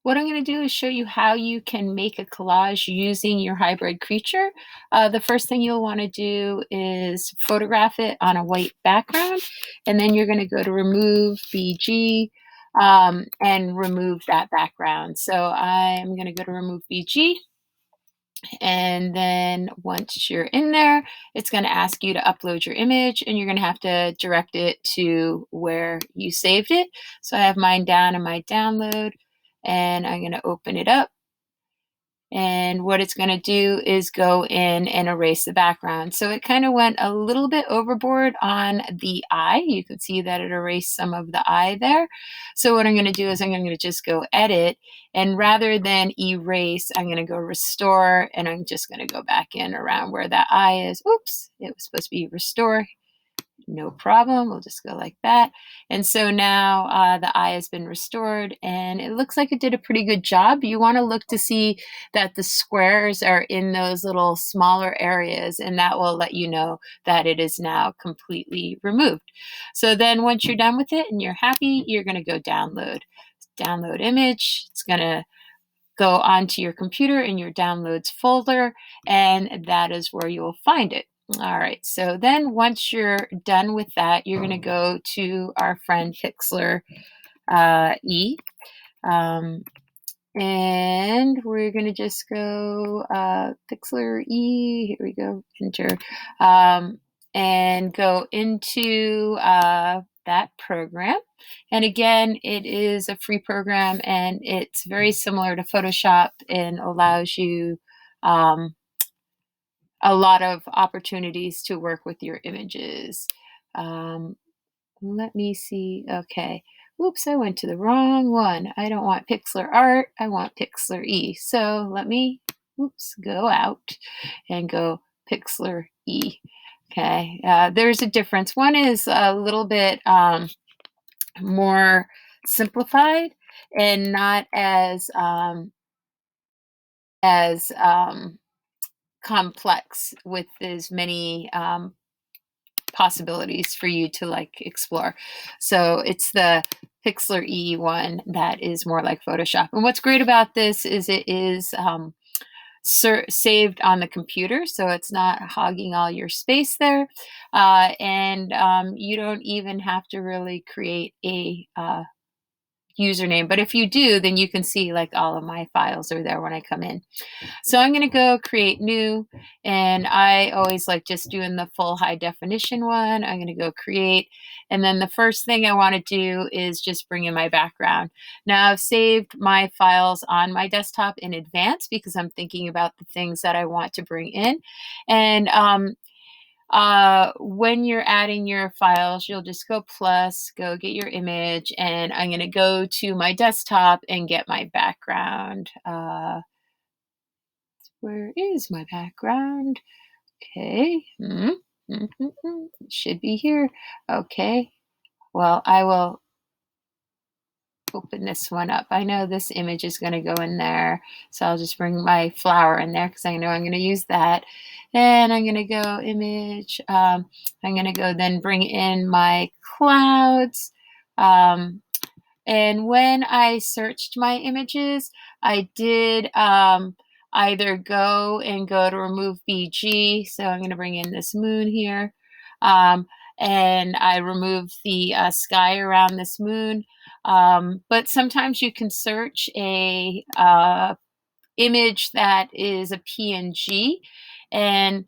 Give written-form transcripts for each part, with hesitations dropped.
What I'm going to do is show you how you can make a collage using your hybrid creature. The first thing you'll want to do is photograph it on a white background, and then you're going to go to Remove BG and remove that background. So I'm going to go to Remove BG, and then once you're in there, it's going to ask you to upload your image, and you're going to have to direct it to where you saved it. So I have mine down in my download, and I'm going to open it up. And what it's going to do is go in and erase the background. So it kind of went a little bit overboard on the eye. You can see that it erased some of the eye there. So what I'm going to do is I'm going to just go edit, and rather than erase, I'm going to go restore, and I'm just going to go back in around where that eye is. Oops, it was supposed to be restore. No problem, we'll just go like that. And so now the eye has been restored, and it looks like it did a pretty good job. You want to look to see that the squares are in those little smaller areas, and that will let you know that it is now completely removed. So then once you're done with it and you're happy, you're going to go download. Download image. It's going to go onto your computer in your downloads folder, and that is where you will find it. All right, so then once you're done with that, you're going to go to our friend Pixlr E. And we're going to just go Pixlr E. Here we go, enter. And go into that program. And again, it is a free program, and it's very similar to Photoshop and allows you a lot of opportunities to work with your images. Let me see. Okay. Oops, I went to the wrong one. I don't want Pixlr Art. I want Pixlr E. So let me, oops, go out and go Pixlr E. Okay. There's a difference. One is a little bit more simplified and not as complex with as many possibilities for you to like explore. So it's the Pixlr E one that is more like Photoshop. And what's great about this is it is saved on the computer, so it's not hogging all your space there. And you don't even have to really create a username. But if you do, then you can see like all of my files are there when I come in. So I'm going to go create new, and I always like just doing the full high definition one. I'm going to go create, and then the first thing I want to do is just bring in my background. Now I've saved my files on my desktop in advance because I'm thinking about the things that I want to bring in. And when you're adding your files, you'll just go plus, go get your image, and I'm going to go to my desktop and get my background. Where is my background? Okay. It should be here. Okay. Well, I will open this one up. I know this image is going to go in there, so I'll just bring my flower in there because I know I'm going to use that. And I'm going to go image. I'm going to go then bring in my clouds. And when I searched my images, I did either go to Remove BG. So I'm going to bring in this moon here. And I removed the sky around this moon. But sometimes you can search a image that is a PNG, and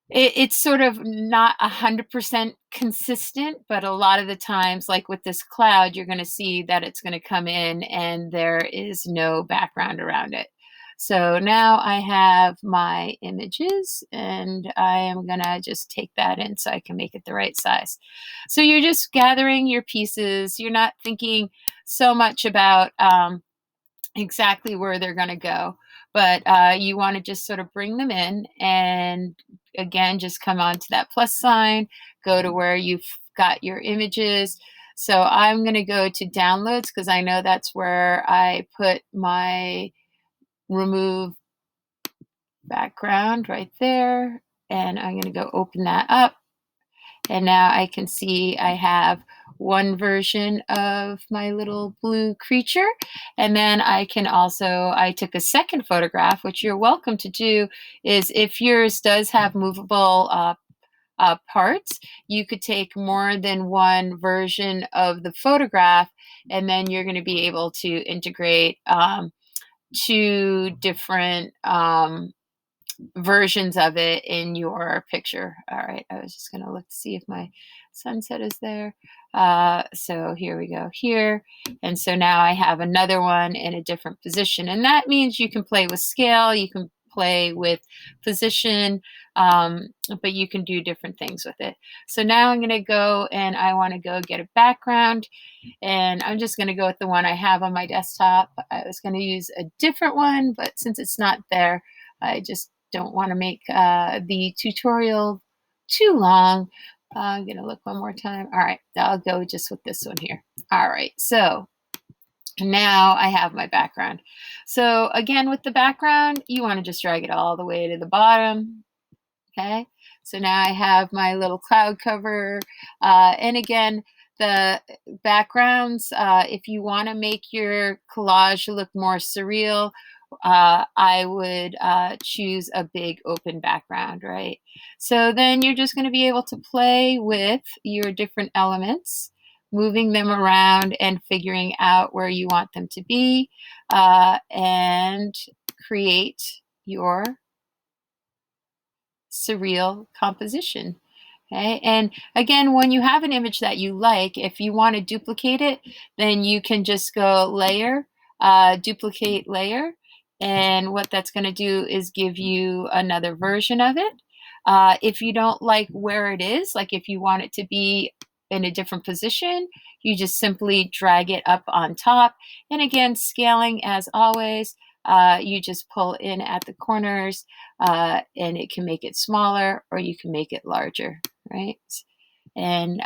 it's sort of not 100% consistent, but a lot of the times, like with this cloud, you're going to see that it's going to come in and there is no background around it. So now I have my images, and I am going to just take that in so I can make it the right size. So you're just gathering your pieces. You're not thinking so much about exactly where they're going to go, but you want to just sort of bring them in, and again, just come on to that plus sign, go to where you've got your images. So I'm going to go to downloads because I know that's where I put my remove background right there, and I'm going to go open that up. And now I can see I have one version of my little blue creature. And then I took a second photograph, which you're welcome to do, is if yours does have movable parts, you could take more than one version of the photograph, and then you're going to be able to integrate two different versions of it in your picture. All right, I was just going to look to see if my sunset is there. So here we go here. And so now I have another one in a different position. And that means you can play with scale, you can play with position, but you can do different things with it. So now I'm going to go and I want to go get a background. And I'm just going to go with the one I have on my desktop. I was going to use a different one, but since it's not there, I just don't want to make the tutorial too long. I'm going to look one more time. All right, I'll go just with this one here. All right, so now I have my background. So again, with the background, you want to just drag it all the way to the bottom. Okay, so now I have my little cloud cover. And again, the backgrounds, if you want to make your collage look more surreal, I would choose a big open background, right? So then you're just going to be able to play with your different elements, moving them around and figuring out where you want them to be, and create your surreal composition. Okay, and again, when you have an image that you like, if you want to duplicate it, then you can just go layer, duplicate layer, and what that's going to do is give you another version of it. If you don't like where it is, like if you want it to be in a different position, you just simply drag it up on top. And again, scaling as always, you just pull in at the corners, and it can make it smaller or you can make it larger, right? And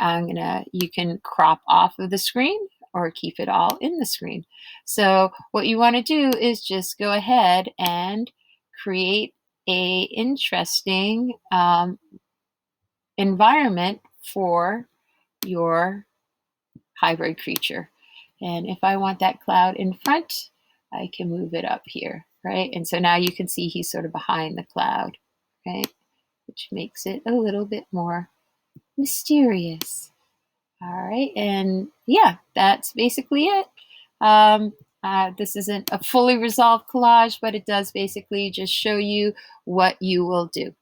you can crop off of the screen or keep it all in the screen. So what you want to do is just go ahead and create a interesting environment for your hybrid creature. And if I want that cloud in front, I can move it up here, right? And so now you can see he's sort of behind the cloud, right? Which makes it a little bit more mysterious. All right, and yeah, that's basically it. This isn't a fully resolved collage, but it does basically just show you what you will do.